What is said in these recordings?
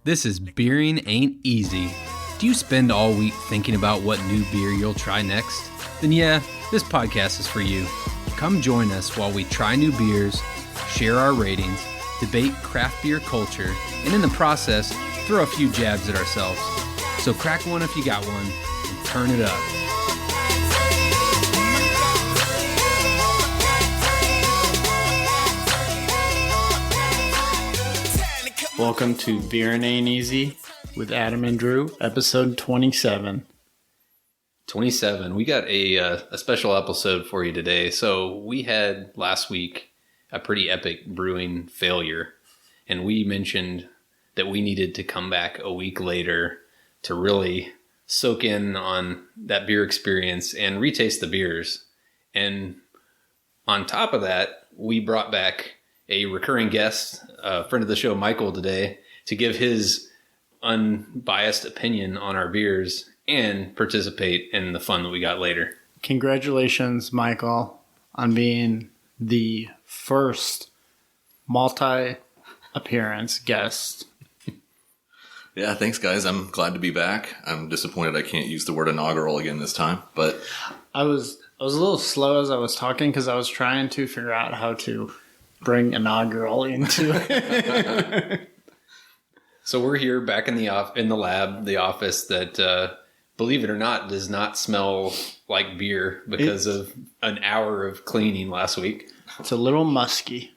This is Beering Ain't Easy. Do you spend all week thinking about what new beer you'll try next? Then yeah, this podcast is for you. Come join us while we try new beers, share our ratings, debate craft beer culture, and in the process, throw a few jabs at ourselves. So crack one if you got one, and turn it up. Welcome to Beer and Ain't Easy with Adam and Drew, episode 27. 27. We got a special episode for you today. So we had last week a pretty epic brewing failure, and we mentioned that we needed to come back a week later to really soak in on that beer experience and retaste the beers. And on top of that, we brought back a recurring guest, a friend of the show, Michael, today to give his unbiased opinion on our beers and participate in the fun that we got later. Congratulations, Michael, on being the first multi-appearance guest. Yeah, thanks, guys. I'm glad to be back. I'm disappointed I can't use the word inaugural again this time, but I was a little slow as I was talking because I was trying to figure out how to bring inaugural into it. So we're here back in the lab, the office that, believe it or not, does not smell like beer because of an hour of cleaning last week. It's a little musky.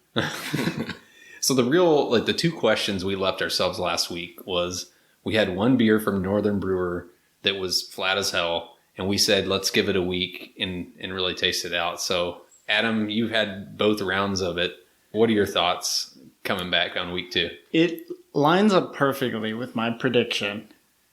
So the two questions we left ourselves last week was we had one beer from Northern Brewer that was flat as hell, and we said, let's give it a week and really taste it out. So Adam, you've had both rounds of it. What are your thoughts coming back on week 2? It lines up perfectly with my prediction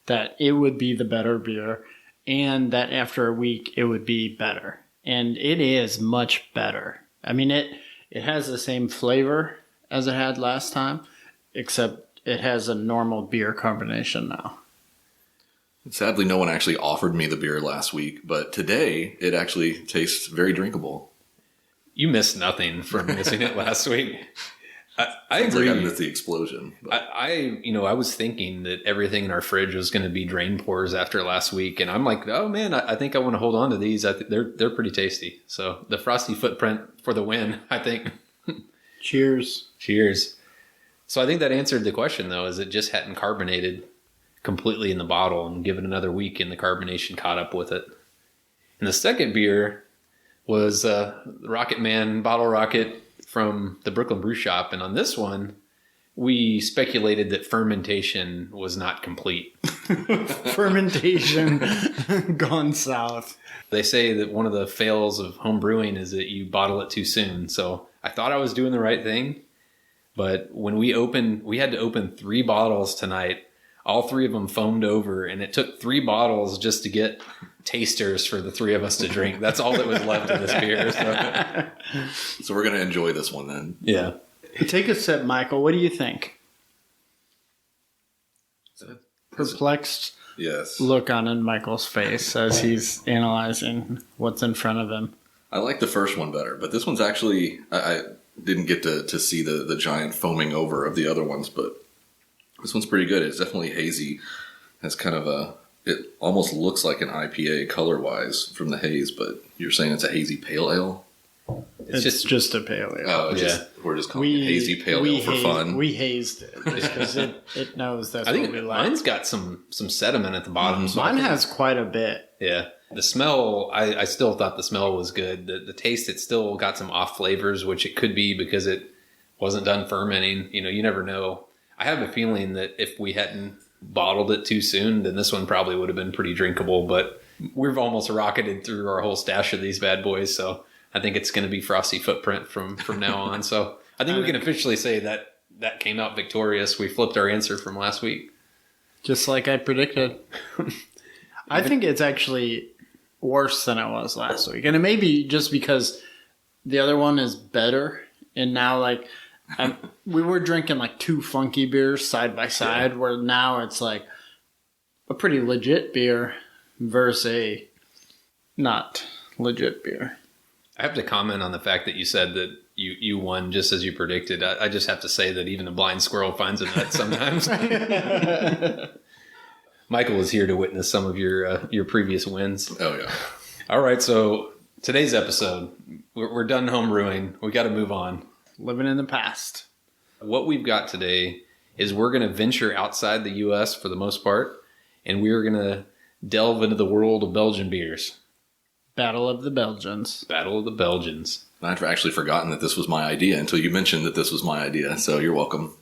that it would be the better beer and that after a week it would be better. And it is much better. I mean, it has the same flavor as it had last time, except it has a normal beer carbonation now. sadly no one actually offered me the beer last week, but today it actually tastes very drinkable. You missed nothing from missing it last week. I agree. Like I missed the explosion. I was thinking that everything in our fridge was going to be drain pours after last week, and I'm like, oh man, I think I want to hold on to these. They're pretty tasty. So the frosty footprint for the win, I think. Cheers. Cheers. So I think that answered the question though, is it just hadn't carbonated completely in the bottle, and give it another week and the carbonation caught up with it. And the second beer was Rocket Man Bottle Rocket from the Brooklyn Brew Shop. And on this one, we speculated that fermentation was not complete. Fermentation gone south. They say that one of the fails of home brewing is that you bottle it too soon. So I thought I was doing the right thing. But when we had to open 3 bottles tonight. All 3 of them foamed over, and it took 3 bottles just to get tasters for the 3 of us to drink. That's all that was left of this beer. So we're going to enjoy this one then. Yeah. Take a sip, Michael. What do you think? Perplexed look on Michael's face as he's analyzing what's in front of him. I like the first one better, but this one's actually, I didn't get to see the giant foaming over of the other ones, but this one's pretty good. It's definitely hazy. Has kind of it almost looks like an IPA color-wise from the haze, but you're saying it's a hazy pale ale? It's just a pale ale. Oh, we're just calling it hazy pale ale for fun. We hazed it just because it knows that's what we like. Mine's got some sediment at the bottom. So mine has quite a bit. Yeah. The smell, I still thought the smell was good. The taste, it still got some off flavors, which it could be because it wasn't done fermenting. You never know. I have a feeling that if we hadn't bottled it too soon, then this one probably would have been pretty drinkable, but we've almost rocketed through our whole stash of these bad boys, so I think it's going to be frosty footprint from now on. So I think we can officially say that came out victorious. We flipped our answer from last week. Just like I predicted. I think it's actually worse than it was last week. And it may be just because the other one is better, and now we were drinking 2 funky beers side by side, where now it's like a pretty legit beer versus a not legit beer. I have to comment on the fact that you said that you won just as you predicted. I just have to say that even a blind squirrel finds a nut sometimes. Michael was here to witness some of your previous wins. Oh, yeah. All right, so today's episode, we're done home brewing. We got to move on. Living in the past. What we've got today is we're going to venture outside the U.S. for the most part, and we're going to delve into the world of Belgian beers. Battle of the Belgians. Battle of the Belgians. I'd actually forgotten that this was my idea until you mentioned that this was my idea, so you're welcome.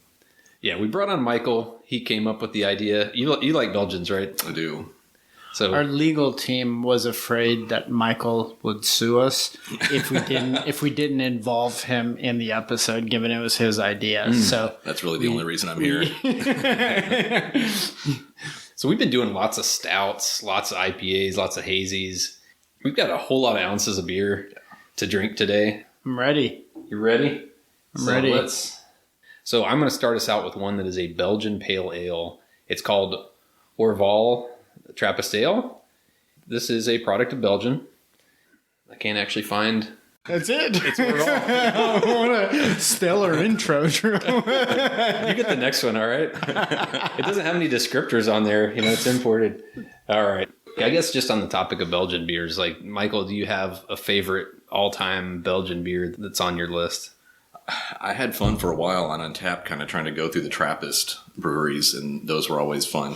Yeah, we brought on Michael. He came up with the idea. You like Belgians, right? I do. So our legal team was afraid that Michael would sue us if we didn't involve him in the episode, given it was his idea. So that's really the only reason I'm here. So we've been doing lots of stouts, lots of IPAs, lots of hazies. We've got a whole lot of ounces of beer to drink today. I'm ready. You ready? I'm ready. So I'm going to start us out with one that is a Belgian pale ale. It's called Orval Trappist Ale. This is a product of Belgium. I can't actually find... That's it. It's Orval. What a stellar intro, Drew. You get the next one, all right? It doesn't have any descriptors on there. It's imported. All right. I guess just on the topic of Belgian beers, like, Michael, do you have a favorite all-time Belgian beer that's on your list? I had fun for a while on Untappd, kind of trying to go through the Trappist breweries, and those were always fun.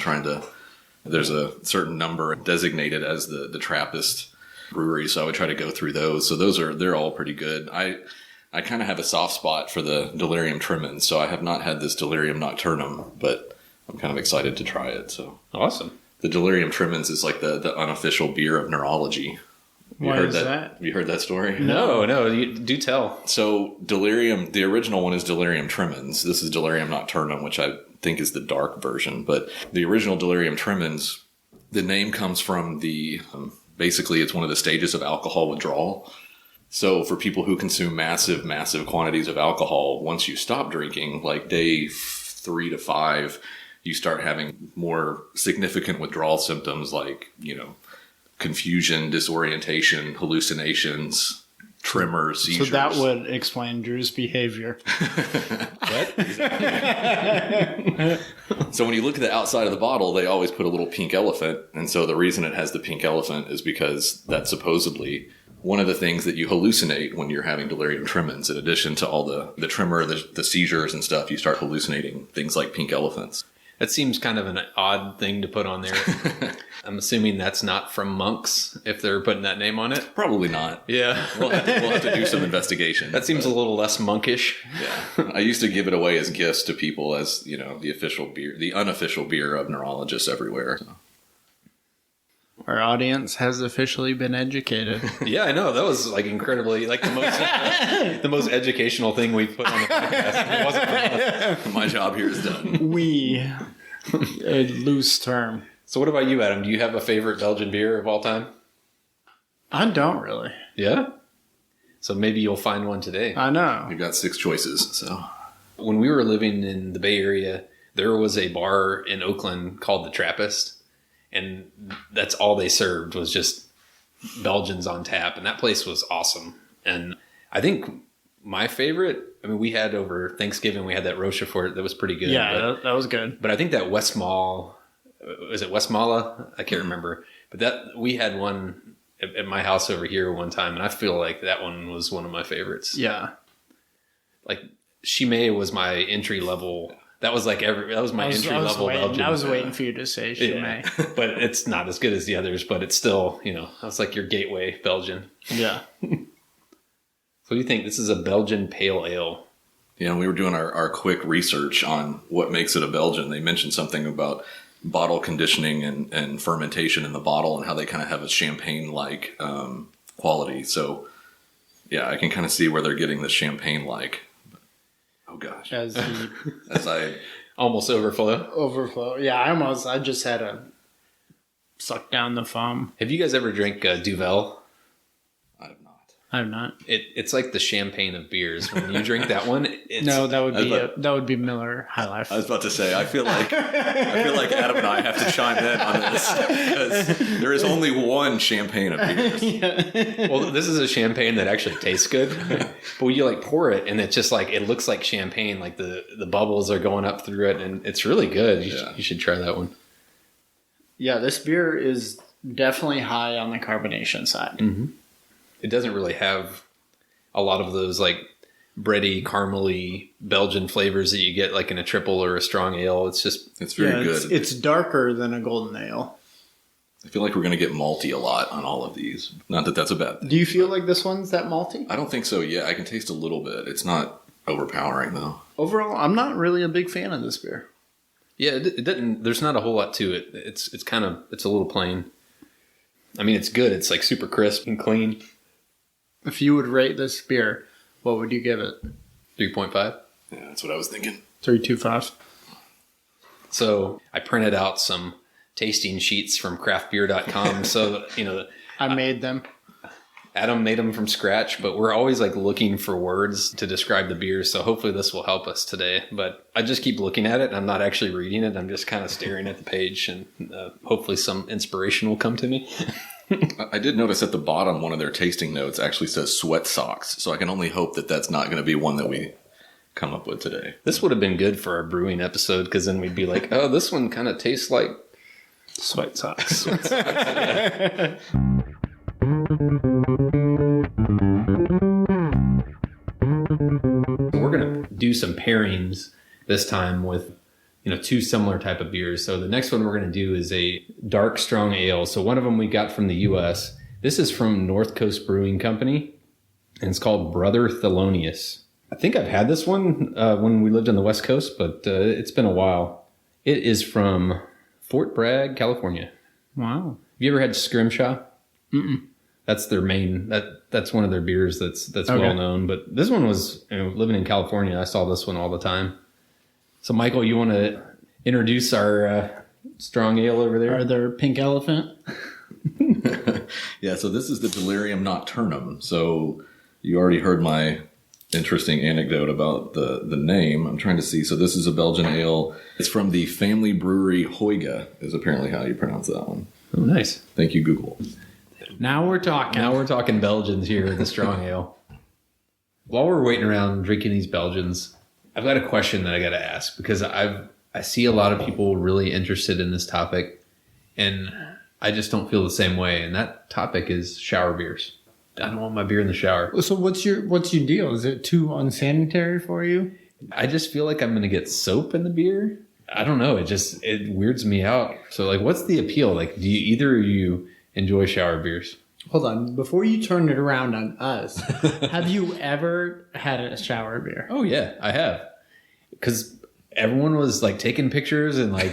There's a certain number designated as the Trappist breweries, so I would try to go through those. So they're all pretty good. I kind of have a soft spot for the Delirium Tremens, so I have not had this Delirium Nocturnum, but I'm kind of excited to try it. So awesome. The Delirium Tremens is like the unofficial beer of Neurology. Why is that? Have you heard that story? No, you do tell. So Delirium, the original one is Delirium Tremens. This is Delirium Nocturnum, which I think is the dark version. But the original Delirium Tremens, the name comes from basically it's one of the stages of alcohol withdrawal. So for people who consume massive, massive quantities of alcohol, once you stop drinking, like day 3 to 5, you start having more significant withdrawal symptoms like, confusion, disorientation, hallucinations, tremors, seizures. So that would explain Drew's behavior. What? So when you look at the outside of the bottle, they always put a little pink elephant. And so the reason it has the pink elephant is because that's supposedly one of the things that you hallucinate when you're having delirium tremens. In addition to all the tremor, the seizures and stuff, you start hallucinating things like pink elephants. That seems kind of an odd thing to put on there. I'm assuming that's not from monks if they're putting that name on it. Probably not. Yeah. We'll have to do some investigation. That seems a little less monkish. Yeah. I used to give it away as gifts to people as, the official beer, the unofficial beer of neurologists everywhere. So. Our audience has officially been educated. Yeah, I know. That was incredibly the most educational thing we've put on the podcast. It wasn't from us. My job here is done. A loose term. So what about you, Adam? Do you have a favorite Belgian beer of all time? I don't really. Yeah? So maybe you'll find one today. I know. We've got 6 choices. So when we were living in the Bay Area, there was a bar in Oakland called the Trappist. And that's all they served was just Belgians on tap. And that place was awesome. And I think my favorite, we had over Thanksgiving, we had that Rochefort that was pretty good. Yeah, that was good. But I think that West Mall, is it West Mala? I can't remember. But we had one at my house over here one time. And I feel like that one was one of my favorites. Yeah. Like Chimay was my entry level. That was my entry level Belgian. I was waiting for you to say Chimay. Yeah. But it's not as good as the others, but it's still, that's like your gateway Belgian. Yeah. So what do you think? This is a Belgian pale ale. Yeah, we were doing our quick research on what makes it a Belgian. They mentioned something about bottle conditioning and fermentation in the bottle and how they kind of have a champagne-like quality. So, yeah, I can kind of see where they're getting the champagne-like. Oh, gosh. As I almost overflow. Yeah, I just had to suck down the foam. Have you guys ever drank Duvel? have not. I'm not. It's like the champagne of beers. When you drink that one, it's... No, that would be Miller High Life. I was about to say, I feel like Adam and I have to chime in on this because there is only one champagne of beers. Yeah. Well, this is a champagne that actually tastes good, but when you like pour it and it's just like it looks like champagne, like the bubbles are going up through it, and it's really good. You should try that one. Yeah, this beer is definitely high on the carbonation side. Mm-hmm. It doesn't really have a lot of those like bready, caramely Belgian flavors that you get like in a triple or a strong ale. It's very good. It's darker than a golden ale. I feel like we're going to get malty a lot on all of these. Not that that's a bad thing. Do you feel like this one's that malty? I don't think so. Yeah, I can taste a little bit. It's not overpowering though. Overall, I'm not really a big fan of this beer. Yeah, it doesn't. There's not a whole lot to it. It's a little plain. I mean, it's good. It's like super crisp and clean. If you would rate this beer, what would you give it? 3.5. Yeah, that's what I was thinking. 3.25. So I printed out some tasting sheets from craftbeer.com. So, I made them. Adam made them from scratch, but we're always like looking for words to describe the beer. So hopefully this will help us today. But I just keep looking at it. And I'm not actually reading it. I'm just kind of staring at the page, and hopefully some inspiration will come to me. I did notice at the bottom, one of their tasting notes actually says sweat socks. So I can only hope that that's not going to be one that we come up with today. This would have been good for our brewing episode, because then we'd be like, oh, this one kind of tastes like sweat socks. Sweat socks. Yeah. We're going to do some pairings this time with two similar type of beers. So the next one we're going to do is a dark strong ale. So one of them we got from the U.S. This is from North Coast Brewing Company, and it's called Brother Thelonious. I think I've had this one when we lived on the West Coast, but it's been a while. It is from Fort Bragg, California. Wow. Have you ever had Scrimshaw? Mm-mm. That's their main. That's one of their beers that's okay. Well known. But this one was living in California. I saw this one all the time. So, Michael, you want to introduce our strong ale over there? Are there pink elephant? Yeah, so this is the Delirium Nocturnum. So you already heard my interesting anecdote about the name. I'm trying to see. So this is a Belgian ale. It's from the family brewery Huyghe, is apparently how you pronounce that one. Oh, nice. Thank you, Google. Now we're talking. Now we're talking Belgians here with the strong ale. While we're waiting around drinking these Belgians, I've got a question that I got to ask, because I see a lot of people really interested in this topic, and I just don't feel the same way. And that topic is shower beers. I don't want my beer in the shower. So what's your deal? Is it too unsanitary for you? I just feel like I'm going to get soap in the beer. I don't know. It weirds me out. So like, what's the appeal? Like, do either of you enjoy shower beers? Hold on. Before you turn it around on us, have you ever had a shower beer? Oh, yeah, I have. Because everyone was like taking pictures and like,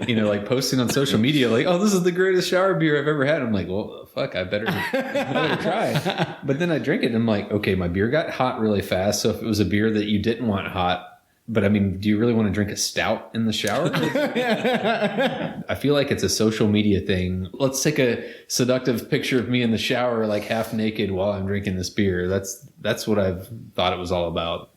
like posting on social media, like, oh, this is the greatest shower beer I've ever had. I'm like, well, fuck, I better try. But then I drink it and I'm like, okay, my beer got hot really fast. So if it was a beer that you didn't want hot, but I mean, do you really want to drink a stout in the shower? I feel like it's a social media thing. Let's take a seductive picture of me in the shower, like half naked while I'm drinking this beer. That's what I've thought it was all about.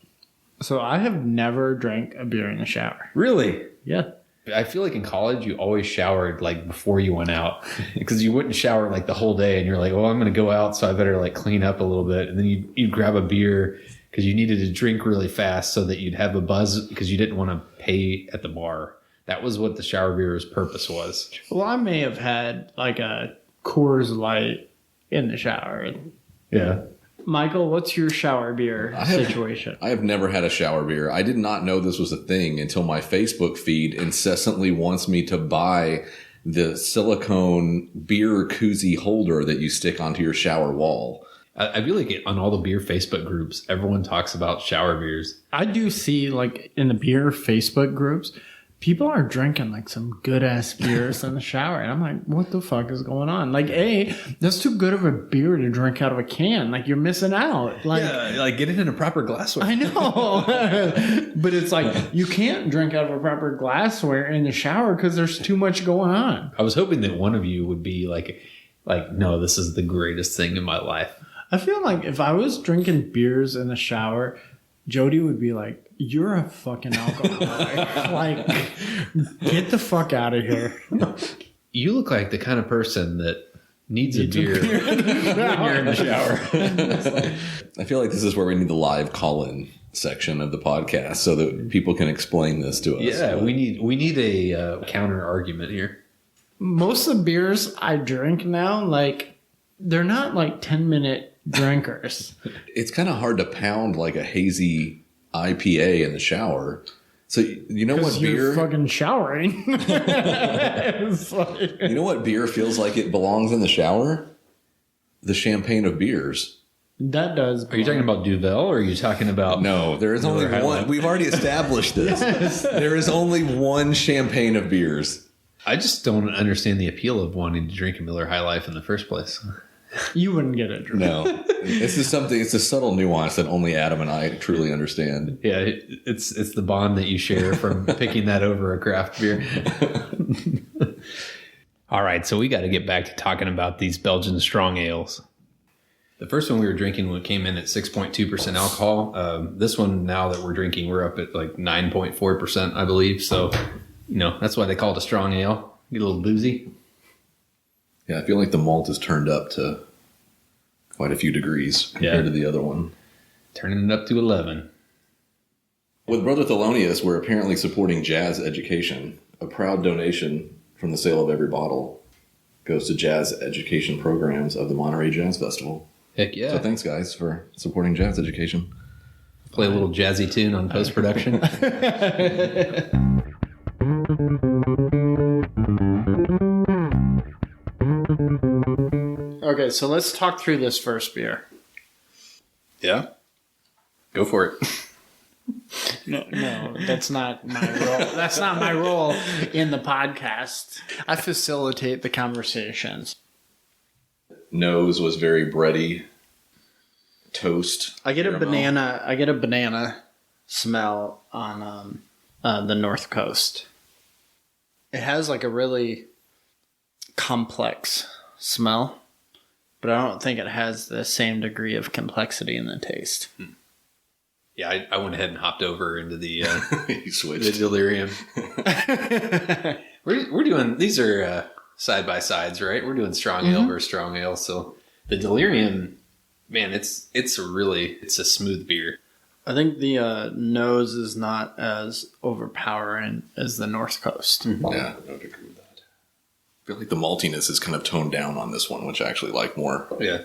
So I have never drank a beer in the shower. Really? Yeah. I feel like in college you always showered like before you went out, because you wouldn't shower like the whole day, and you're like, well, I'm going to go out, so I better like clean up a little bit, and then you'd grab a beer because you needed to drink really fast so that you'd have a buzz, because you didn't want to pay at the bar. That was what the shower beer's purpose was. Well, I may have had like a Coors Light in the shower. Yeah. Michael, what's your shower beer situation? I have never had a shower beer. I did not know this was a thing until my Facebook feed incessantly wants me to buy the silicone beer koozie holder that you stick onto your shower wall. I feel like on all the beer Facebook groups, everyone talks about shower beers. I do see, like, in the beer Facebook groups, people are drinking, like, some good-ass beers in the shower. And I'm like, what the fuck is going on? Like, that's too good of a beer to drink out of a can. Like, you're missing out. Like, yeah, like, get it in a proper glassware. I know. But it's like, you can't drink out of a proper glassware in the shower because there's too much going on. I was hoping that one of you would be like, no, this is the greatest thing in my life. I feel like if I was drinking beers in the shower, Jody would be like, "You're a fucking alcoholic. Like, get the fuck out of here." You look like the kind of person that needs a beer when you're in the shower. I feel like this is where we need the live call-in section of the podcast so that people can explain this to us. Yeah, we need a counter argument here. Most of the beers I drink now, like, they're not like 10-minute drinkers. It's kind of hard to pound like a hazy IPA in the shower. So you know what beer? You're fucking showering. It's like, You know what beer feels like it belongs in the shower? The champagne of beers. that does. Are you talking about Duvel or are you talking about... No, there is only one. We've already established this. There is only one champagne of beers. I just don't understand the appeal of wanting to drink a Miller High Life in the first place. You wouldn't get it. No, it's a subtle nuance that only Adam and I truly understand. Yeah, it's the bond that you share from picking that over a craft beer. All right, so we got to get back to talking about these Belgian strong ales. The first one we were drinking came in at 6.2% alcohol. This one now that we're drinking, we're up at like 9.4%, I believe. So, that's why they call it a strong ale. Get a little boozy. Yeah, I feel like the malt is turned up to quite a few degrees compared to the other one. Turning it up to 11. With Brother Thelonious, we're apparently supporting jazz education. A proud donation from the sale of every bottle goes to jazz education programs of the Monterey Jazz Festival. Heck yeah. So thanks, guys, for supporting jazz education. Play a little jazzy tune on post-production. Okay, so let's talk through this first beer. Yeah. Go for it. No, that's not my role. That's not my role in the podcast. I facilitate the conversations. Nose was very bready. Toast. I get a caramel. banana. I get a banana smell on the North Coast. It has like a really complex smell, but I don't think it has the same degree of complexity in the taste. Yeah, I went ahead and hopped over into the You switched. the Delirium. we're doing, these are side by sides, right? We're doing strong ale versus strong ale. So the Delirium, man, it's a smooth beer. I think the nose is not as overpowering as the North Coast. Yeah, I would agree with that. I feel like the maltiness is kind of toned down on this one, which I actually like more. Yeah.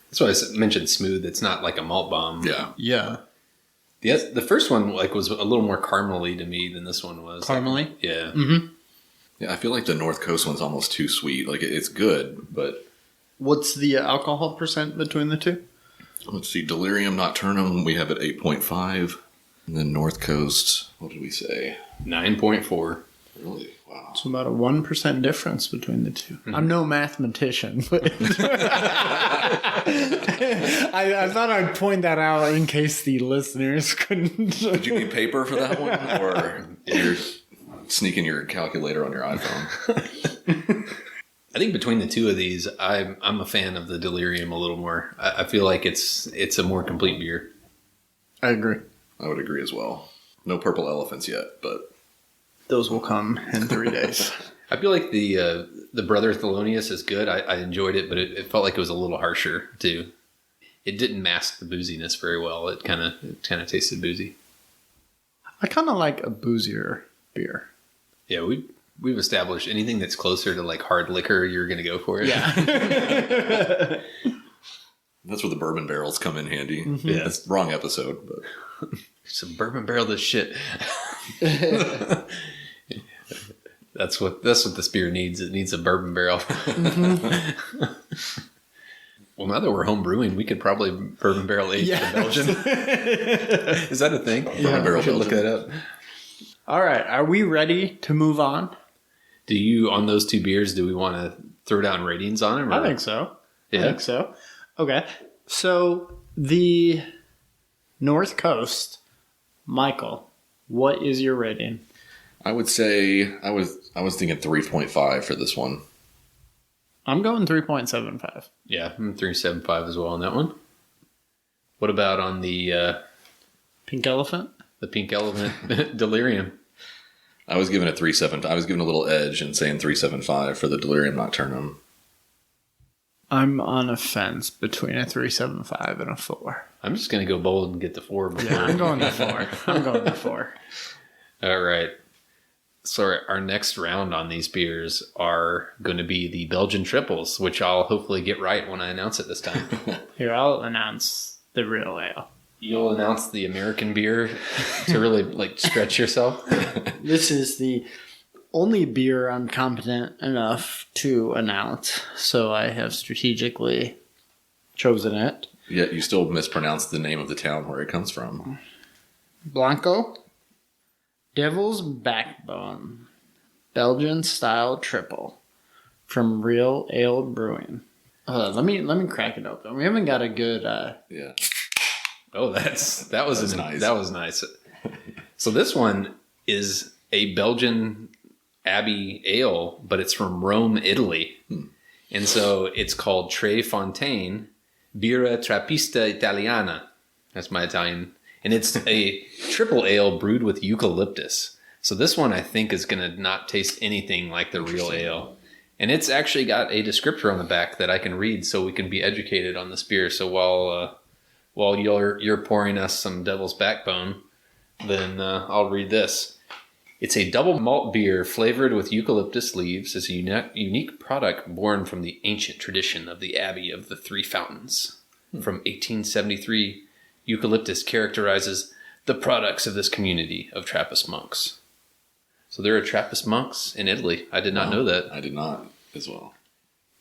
That's why I mentioned smooth. It's not like a malt bomb. Yeah. Yeah. Yes, the first one was a little more caramely to me than this one was. Caramely? Yeah. Mm-hmm. Yeah, I feel like the North Coast one's almost too sweet. Like, it's good, but... What's the alcohol percent between the two? Let's see, Delirium, Nocturnum, we have at 8.5. And then North Coast, what did we say? 9.4. Really? Wow. It's about a 1% difference between the two. Mm-hmm. I'm no mathematician, but I thought I'd point that out in case the listeners couldn't. Did you need paper for that one? Or you're sneaking your calculator on your iPhone? I think between the two of these, I'm a fan of the Delirium a little more. I feel like it's a more complete beer. I agree. I would agree as well. No purple elephants yet, but... Those will come in 3 days. I feel like the Brother Thelonious is good. I enjoyed it, but it felt like it was a little harsher too. It didn't mask the booziness very well. It kind of tasted boozy. I kind of like a boozier beer. Yeah, we've established anything that's closer to like hard liquor, you're going to go for it. Yeah. That's where the bourbon barrels come in handy. Mm-hmm. Yeah, it's the wrong episode, but... Some bourbon barrel this shit. That's what this beer needs. It needs a bourbon barrel. Mm-hmm. Well, now that we're home brewing, we could probably bourbon barrel age the Belgian. Is that a thing? Bourbon barrel we should look Belgian. that up. All right. Are we ready to move on? Do you, on those two beers, do we want to throw down ratings on them? Or? I think so. Yeah. I think so. Okay. So the North Coast, Michael, what is your rating? I would say I was thinking 3.5 for this one. I'm going 3.75. Yeah, I'm 3.75 as well on that one. What about on the Pink Elephant? The Pink Elephant Delirium? I was giving it 3.7. I was giving a little edge and saying 3.75 for the Delirium Nocturnum. I'm on a fence between a 3.75 and a 4. I'm just going to go bold and get the 4. Before. Yeah, I'm going to 4. I'm going to 4. All right. So our next round on these beers are going to be the Belgian triples, which I'll hopefully get right when I announce it this time. Here, I'll announce the real ale. You'll announce the American beer to really like stretch yourself. This is the only beer I'm competent enough to announce, so I have strategically chosen it. Yet you still mispronounced the name of the town where it comes from. Blanco, Devil's Backbone, Belgian style triple from Real Ale Brewing. Let me crack it open. We haven't got a good. Yeah. Oh, that was nice. That was nice. So this one is a Belgian Abbey ale, but it's from Rome, Italy. And so it's called Tre Fontane Birra Trappista Italiana. That's my Italian. And it's a triple ale brewed with eucalyptus. So this one I think is going to not taste anything like the real ale. And it's actually got a descriptor on the back that I can read so we can be educated on this beer. So while you're pouring us some Devil's Backbone, then I'll read this. It's a double malt beer flavored with eucalyptus leaves. It's a unique product born from the ancient tradition of the Abbey of the Three Fountains. From 1873, eucalyptus characterizes the products of this community of Trappist monks. So there are Trappist monks in Italy. I did not know that. I did not as well.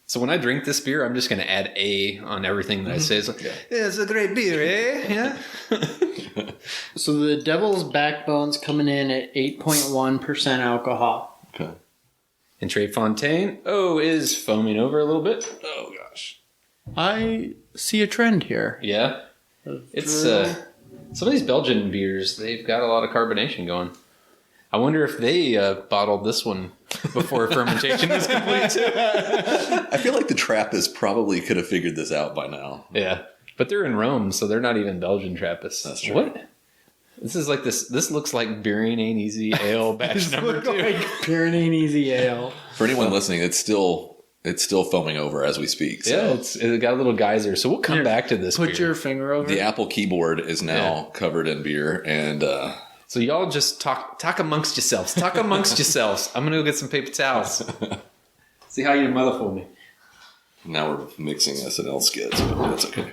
So when I drink this beer, I'm just going to add A on everything that I say. It's like, yeah, it's a great beer, eh? Yeah. So the Devil's Backbone's coming in at 8.1% alcohol. Okay. And Tre Fontane, is foaming over a little bit. Oh, gosh. I see a trend here. Yeah. It's some of these Belgian beers, they've got a lot of carbonation going. I wonder if they bottled this one before fermentation was complete. I feel like the Trappist probably could have figured this out by now. Yeah. But they're in Rome, so they're not even Belgian Trappists. That's true. What? This is like this. This looks like Beering Ain't Easy Ale batch number 2. Like Beering Ain't Easy Ale. For anyone listening, it's still foaming over as we speak. So. Yeah, it got a little geyser. So we'll come back to this. Put your finger over the it. Apple keyboard is now covered in beer, and so y'all just talk amongst yourselves. Talk amongst yourselves. I'm gonna go get some paper towels. See how your mother for me. Now we're mixing SNL skits, but that's okay.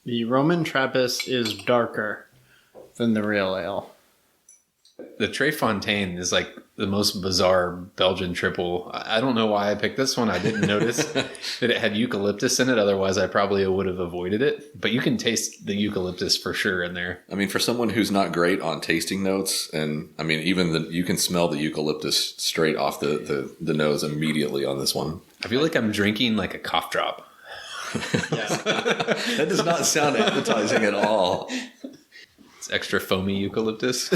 The Roman Trappist is darker than the real ale. The Tre Fontane is like the most bizarre Belgian triple. I don't know why I picked this one. I didn't notice that it had eucalyptus in it. Otherwise, I probably would have avoided it. But you can taste the eucalyptus for sure in there. I mean, for someone who's not great on tasting notes, and I mean, you can smell the eucalyptus straight off the nose immediately on this one. I feel like I'm drinking like a cough drop. That does not sound appetizing at all. It's extra foamy eucalyptus.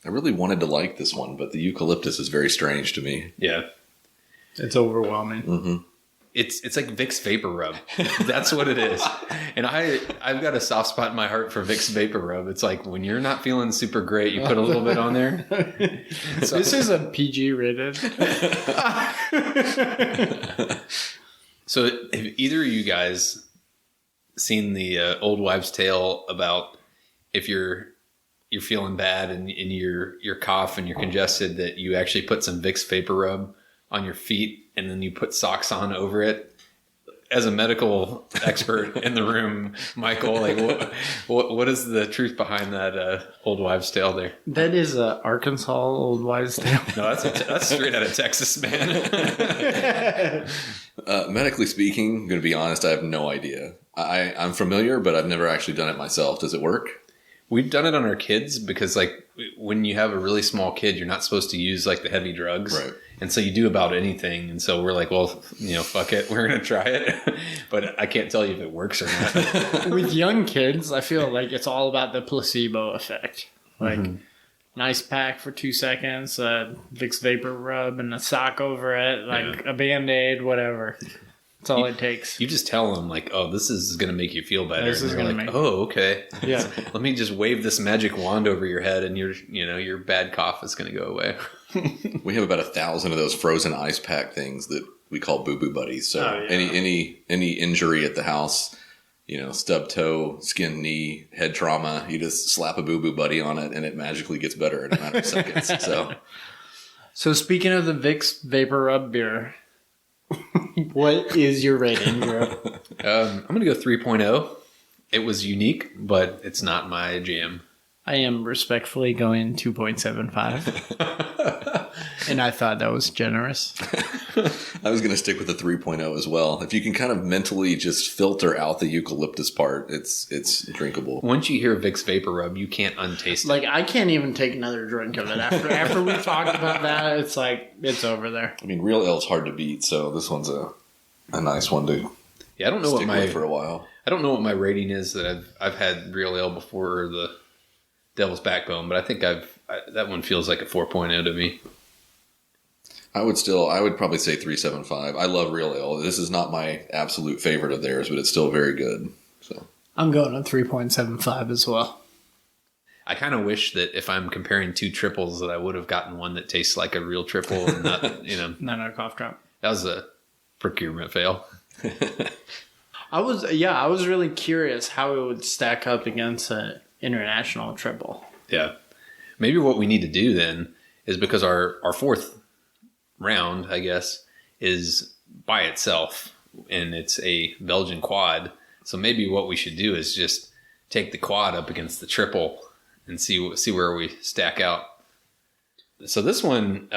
I really wanted to like this one, but the eucalyptus is very strange to me. Yeah. It's overwhelming. Mm-hmm. It's like Vicks Vapor Rub. That's what it is. And I've got a soft spot in my heart for Vicks Vapor Rub. It's like when you're not feeling super great, you put a little bit on there. So, this is a PG rated. So have either of you guys seen the old wives' tale about if you're feeling bad and you're cough and you're congested, that you actually put some Vicks Vapor Rub on your feet and then you put socks on over it? As a medical expert in the room, Michael, like what is the truth behind that old wives' tale there? That is a Arkansas old wives' tale. No, that's straight out of Texas, man. Medically speaking, I'm going to be honest, I have no idea. I'm familiar, but I've never actually done it myself. Does it work? We've done it on our kids because, like, when you have a really small kid, you're not supposed to use, like, the heavy drugs. Right. And so you do about anything. And so we're like, well, fuck it. We're going to try it. But I can't tell you if it works or not. With young kids, I feel like it's all about the placebo effect. Like, an ice pack for 2 seconds, a Vicks Vapor Rub, and a sock over it, like a Band-Aid, whatever. That's all it takes. You just tell them, like, oh, this is going to make you feel better. This is going to make oh, okay. Yeah. Let me just wave this magic wand over your head and your bad cough is going to go away. We have about 1,000 of those frozen ice pack things that we call Boo Boo Buddies. So any injury at the house, stub toe, skin knee, head trauma, you just slap a Boo Boo Buddy on it and it magically gets better in a matter of seconds. So speaking of the Vicks Vapor Rub beer, what is your rating, Drew? I'm going to go 3.0. It was unique, but it's not my jam. I am respectfully going 2.75. And I thought that was generous. I was going to stick with the 3.0 as well. If you can kind of mentally just filter out the eucalyptus part, it's drinkable. Once you hear Vicks Vapor Rub, you can't untaste it. Like, I can't even take another drink of it. After we talked about that, it's like, it's over there. I mean, real ale's hard to beat, so this one's a nice one to I don't know stick with for a while. I don't know what my rating is that I've had real ale before, or the Devil's Backbone, but I think that one feels like a 4.0 to me. I would probably say 3.75. I love real ale. This is not my absolute favorite of theirs, but it's still very good. So I'm going at 3.75 as well. I kind of wish that if I'm comparing two triples that I would have gotten one that tastes like a real triple and not, Not a cough drop. That was a procurement fail. I was really curious how it would stack up against an international triple. Yeah. Maybe what we need to do then is, because our fourth round, I guess, is by itself and it's a Belgian quad. So maybe what we should do is just take the quad up against the triple and see where we stack out. So this one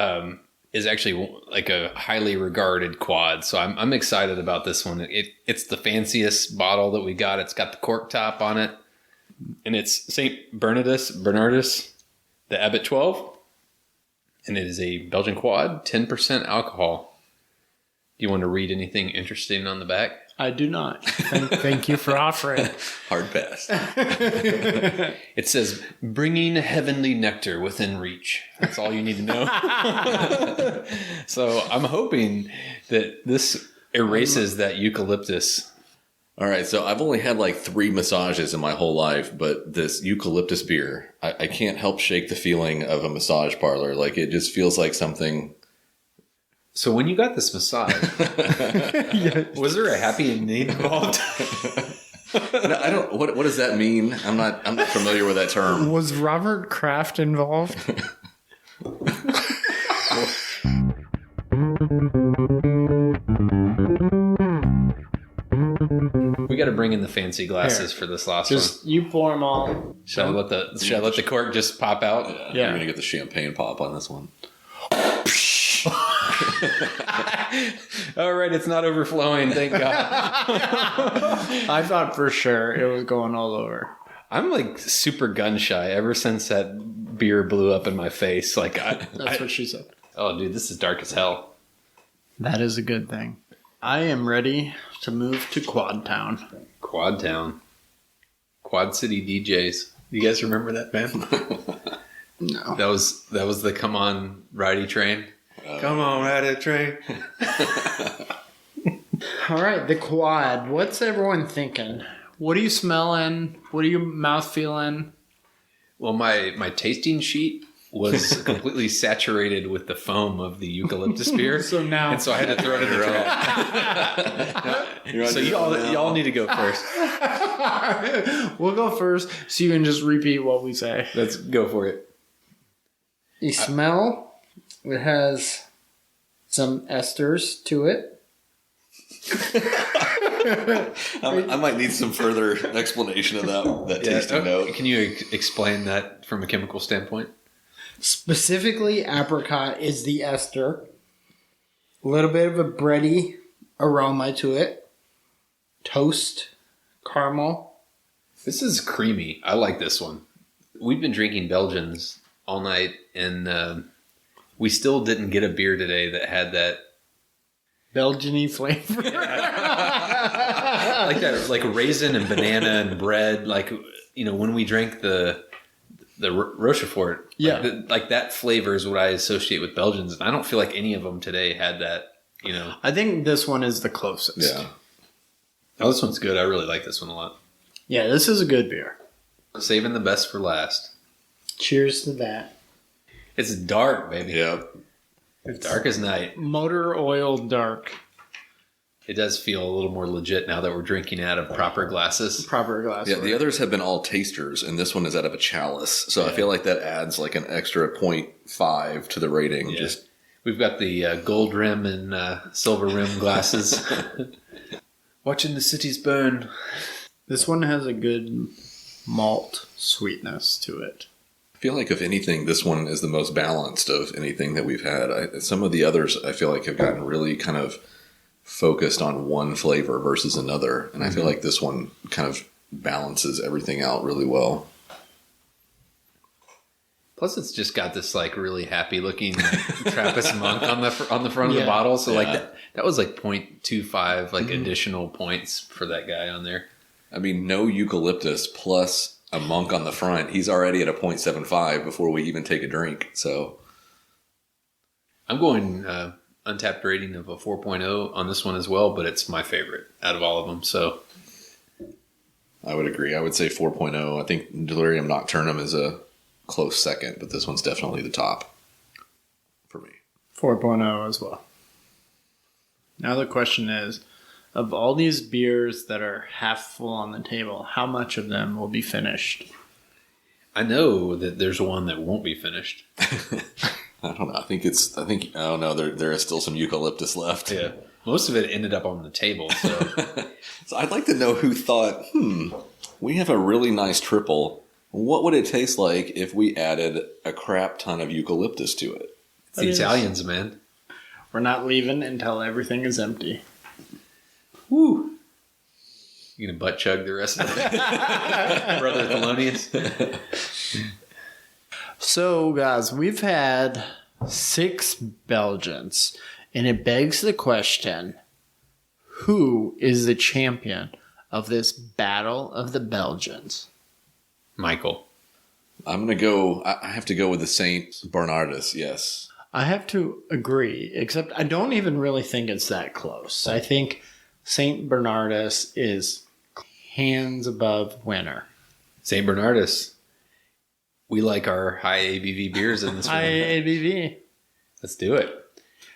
is actually like a highly regarded quad. So I'm excited about this one. It's the fanciest bottle that we got. It's got the cork top on it, and it's St. Bernardus, the Abbot 12. And it is a Belgian quad, 10% alcohol. Do you want to read anything interesting on the back? I do not. Thank you for offering. Hard pass. It says, bringing heavenly nectar within reach. That's all you need to know. So I'm hoping that this erases that eucalyptus. All right, so I've only had like 3 massages in my whole life, but this eucalyptus beer, I can't help shake the feeling of a massage parlor. Like, it just feels like something. So when you got this massage, was there a happy ending involved? No, I don't. What does that mean? I'm not familiar with that term. Was Robert Kraft involved? We got to bring in the fancy glasses for this last one. You pour them all. Should I let the cork just pop out? Yeah. You're gonna get the champagne pop on this one. All right, it's not overflowing. Thank God. I thought for sure it was going all over. I'm like super gun shy ever since that beer blew up in my face. Like That's what she said. Oh, dude, this is dark as hell. That is a good thing. I am ready to move to Quad Town. Quad Town. Quad City DJs. You guys remember that band? No. That was the Come On Ridey Train. Come on, ride a train. All right, the quad. What's everyone thinking? What are you smelling? What are your mouth feeling? Well, my tasting sheet was completely saturated with the foam of the eucalyptus beer. So I had to throw it in the trash. So y'all need to go first. We'll go first so you can just repeat what we say. Let's go for it. You smell... It has some esters to it. I might need some further explanation of that tasting note. Can you explain that from a chemical standpoint? Specifically, apricot is the ester. A little bit of a bready aroma to it. Toast, caramel. This is creamy. I like this one. We've been drinking Belgians all night, and we still didn't get a beer today that had that Belgian-y flavor. like that, like raisin and banana and bread. Like, when we drank the the Rochefort. Yeah. Like that flavor is what I associate with Belgians. And I don't feel like any of them today had that, you know. I think this one is the closest. Yeah. Oh, this one's good. I really like this one a lot. Yeah, this is a good beer. Saving the best for last. Cheers to that. It's dark, baby. Yeah. It's dark as night. Motor oil dark. It does feel a little more legit now that we're drinking out of proper glasses. Proper glass. Yeah, the others have been all tasters, and this one is out of a chalice. So I feel like that adds like an extra 0.5 to the rating. Yeah. Just We've got the gold rim and silver rim glasses. Watching the cities burn. This one has a good malt sweetness to it. I feel like if anything, this one is the most balanced of anything that we've had. Some of the others I feel like have gotten really kind of focused on one flavor versus another, and I feel like this one kind of balances everything out really well. Plus, it's just got this like really happy looking Trappist monk on the front of the bottle. So like that was like 0.25 like additional points for that guy on there. I mean, no eucalyptus plus a monk on the front. He's already at a 0.75 before we even take a drink. So I'm going untapped rating of a 4.0 on this one as well, but it's my favorite out of all of them. So I would agree. I would say 4.0. I think Delirium Nocturnum is a close second, but this one's definitely the top for me. 4.0 as well. Now the question is, of all these beers that are half full on the table, how much of them will be finished? I know that there's one that won't be finished. I don't know. I think oh no, there is still some eucalyptus left. Yeah. Most of it ended up on the table. So, So I'd like to know who thought, we have a really nice triple. What would it taste like if we added a crap ton of eucalyptus to it? it's the Italians, man. We're not leaving until everything is empty. Woo. You gonna butt chug the rest of it? Brother Thelonious. So, guys, we've had 6 Belgians, and it begs the question, who is the champion of this Battle of the Belgians? Michael. I'm going to go, I have to go with the Saint Bernardus, yes. I have to agree, except I don't even really think it's that close. I think St. Bernardus is hands above winner. St. Bernardus. We like our high ABV beers in this one. High ABV. Let's do it.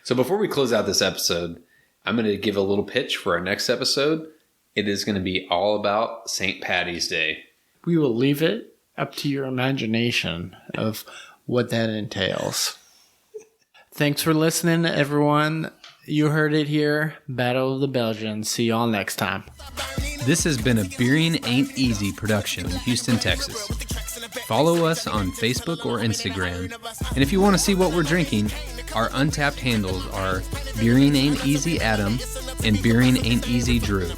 So before we close out this episode, I'm going to give a little pitch for our next episode. It is going to be all about St. Paddy's Day. We will leave it up to your imagination of what that entails. Thanks for listening, everyone. You heard it here. Battle of the Belgians. See y'all next time. This has been a Beering Ain't Easy production in Houston, Texas. Follow us on Facebook or Instagram. And if you want to see what we're drinking, our untapped handles are Beering Ain't Easy Adam and Beering Ain't Easy Drew.